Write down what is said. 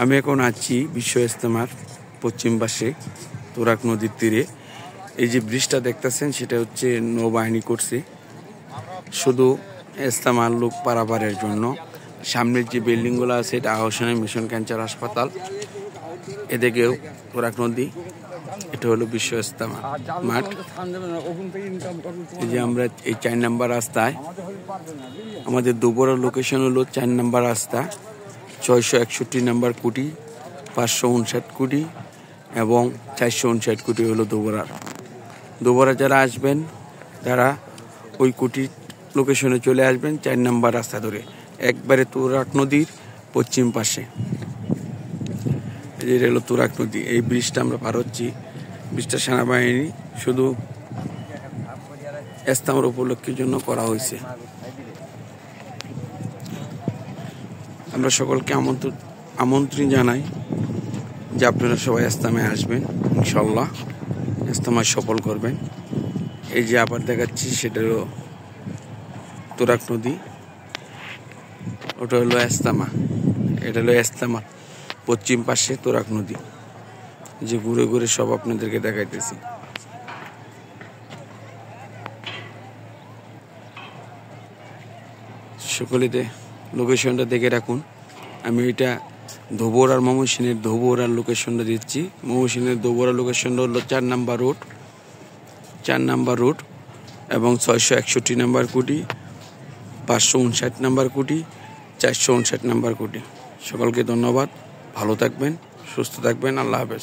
আমি এখন আছি বিশ্ব ইজতেমার পশ্চিম পাশে তুরাগ নদীর তীরে। এই যে ব্রিজটা দেখতেছেন সেটা হচ্ছে নৌবাহিনী করছে শুধু ইজতেমার লোক পারাপারের জন্য। সামনের যে বিল্ডিংগুলো আছে এটা আহসানে মিশন ক্যান্সার হাসপাতাল, এদিকেও তুরাগ নদী, এটা হলো বিশ্ব ইজতেমা মাঠ। এই যে আমরা এই 4 নম্বর রাস্তায়, আমাদের দুপুরের লোকেশন হলো 4 নম্বর রাস্তা, 661 নম্বর কুটি, 559 কুটি এবং 459 কুটি হলো দুপুরা। যারা আসবেন তারা ওই কুটি লোকেশনে চলে আসবেন 4 নম্বর রাস্তা ধরে, একবারে তুরাগ নদীর পশ্চিম পাশে। এই যে হলো তুরাগ নদী। এই ব্রিজটা আমরা পার হচ্ছি, ব্রিজটা সেনাবাহিনী শুধু ইজতেমার উপলক্ষের জন্য করা হয়েছে। আমরা সকলকে আমন্ত্রণ জানাই যে আপনারা সবাই ইজতেমায় আসবেন, ইনশাল্লাহ ইজতেমায় সফল করবেন। এই যে আবার দেখাচ্ছি সেটা হলো তুরাগ নদী, ওটা হলো ইজতেমা, এটা হলো ইজতেমা পশ্চিম পাশে তুরাগ নদী। যে ঘুরে ঘুরে সব আপনাদেরকে দেখাইতেছি। সকলেতে লোকেশনটা দেখে রাখুন। আমি এটা ধোবর আর ময়মনসিংহের ধোবর আর লোকেশনটা দিচ্ছি। ময়মনসিংহের ধোবর আর লোকেশনটা হলো 4 নম্বর রোড এবং 661 নম্বর কুটি, 559 নম্বর কুটি, 459 নম্বর কুটি। সকলকে ধন্যবাদ, ভালো থাকবেন, সুস্থ থাকবেন, আল্লাহ হাফেজ।